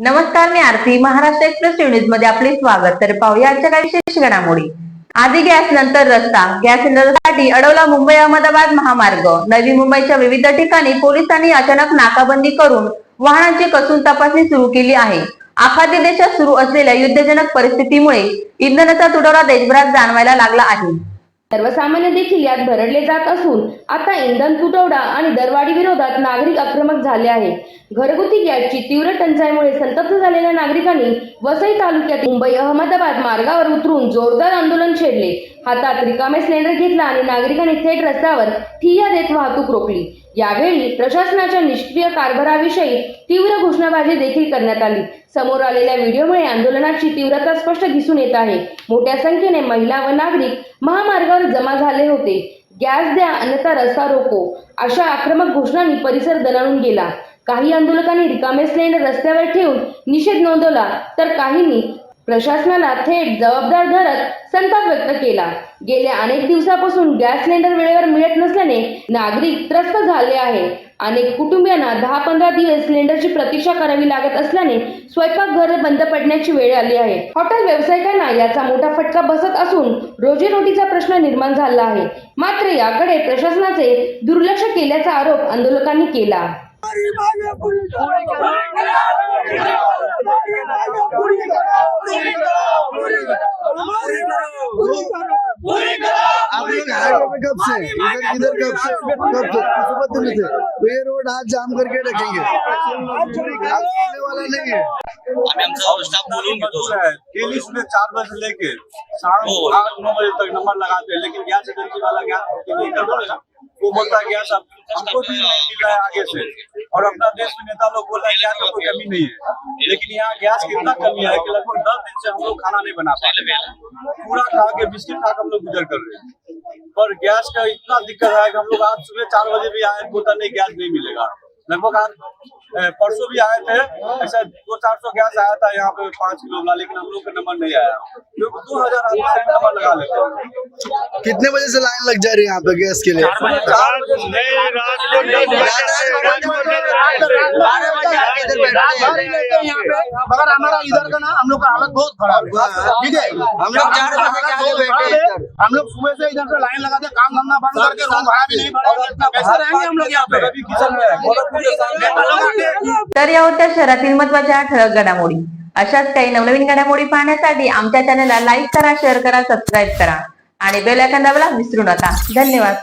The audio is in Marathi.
नमस्कार, मी आरती. महाराष्ट्र एक्सप्रेस न्यूज मध्ये आपले स्वागत. तर पाहूया आजच्या काही विशेष घडामोडी. आधी गॅस नंतर रस्ता. गॅस सिलेंडरसाठी अडवला मुंबई अहमदाबाद महामार्ग. नवी मुंबईच्या विविध ठिकाणी पोलिसांनी अचानक नाकाबंदी करून वाहनांची कसून तपासणी सुरू केली आहे. आखाती देशात सुरू असलेल्या युद्धजनक परिस्थितीमुळे इंधनाचा तुटवडा देशभरात जाणवायला लागला आहे. सर्वसामान्य देखील यात भरडले जात असून आता इंधन तुटवडा आणि दरवाढी विरोधात नागरिक आक्रमक झाले आहेत. घरगुती गॅसची तीव्र टंचाईमुळे संतप्त झालेल्या नागरिकांनी वसई तालुक्यात मुंबई अहमदाबाद मार्गावर उतरून जोरदार आंदोलन छेडले. हातात रिकामे सिलेंडर घेतला आणि नागरिकांनी थेट रस्त्यावर ठिय्या देत वाहतूक रोखली. यावेळी प्रशासनाच्या निष्क्रिय कारभाराविषयी तीव्र घोषणाबाजी देखील करण्यात आली. समोर आलेल्या व्हिडिओमुळे आंदोलनाची तीव्रता स्पष्ट दिसून येत आहे. मोठ्या संख्येने महिला व नागरिक महामार्गावर जमा झाले होते. गॅस द्या अन्यथा रस्ता रोको अशा आक्रमक घोषणांनी परिसर दणाणून गेला. काही आंदोलकांनी रिकामे सिलेंडर रस्त्यावर ठेवून निषेध नोंदवला तर काहींनी प्रशासनाला थेट जबाबदार धरत संताप व्यक्त केला. गेल्या अनेक दिवसापासून गॅस सिलेंडर वेळेवर मिळत नसल्याने नागरिक त्रस्त झाले आहे. अनेक कुटुंबियांना 10-15 दिवस सिलेंडरची प्रतीक्षा करावी लागत असल्याने स्वयंपाकघर बंद पडण्याची वेळ आली आहे. हॉटेल व्यावसायिकांना याचा मोठा फटका बसत असून रोजीरोटीचा प्रश्न निर्माण झाला आहे. मात्र याकडे प्रशासनाचे दुर्लक्ष केल्याचा आरोप आंदोलकांनी केला. कब से इधर कब से ये रोड आज जाम करके रखेंगे, वाला नहीं है। अभी हम सब स्टाफ बोलूं तो डेली सुबह 4 बजे लेके 8-9 बजे तक नंबर लगाते हैं, लेकिन गैस एजेंसी वाला गैस नहीं कर रहा है। वो बोलता है गैस अब हमको भी नहीं मिल रहा है आगे से, और अपना देश में नेता लोग बोल रहे हैं गैस में कोई कमी नहीं है, लेकिन यहाँ गैस की इतना कमी है कि लगभग 10 दिन से हम लोग खाना नहीं बना पा रहे। पूरा खा के बिस्किट खा के हम लोग गुजर कर रहे हैं, पर गैस का इतना दिक्कत है कि हम लोग आज सुबह 4 बजे भी आए, बोलता नहीं गैस नहीं मिलेगा। लगभग आज परसों भी आए थे, ऐसा 200-400 गैस आया था यहाँ पे 5 किलो वाला, लेकिन हम लोग का नंबर नहीं आया। लोग 2000 आदमी नंबर लगा लेते हैं। कितने बजे से लाइन लग जा रही है यहाँ पे गैस के लिए? 4 बजे मगर हमारा इधर का ना हम लोग का हालत बहुत खराब है। ठीक है, हम लोग 4 बजे के आगे बैठे, हम लोग सुबह से इधर से लाइन लगाते, काम धंधा बंद करके रूम भाड़ा भी नहीं भरा, कैसे रहेंगे हम लोग यहाँ पे? अभी किचन में है। तर या होत्या शहरातील महत्त्वाच्या ठळक घडामोडी. अशाच काही नवनवीन घडामोडी पाहण्यासाठी आमच्या चॅनलला लाईक करा, शेअर करा, सबस्क्राईब करा आणि बेल आयकॉन दाबायला विसरू नका. धन्यवाद.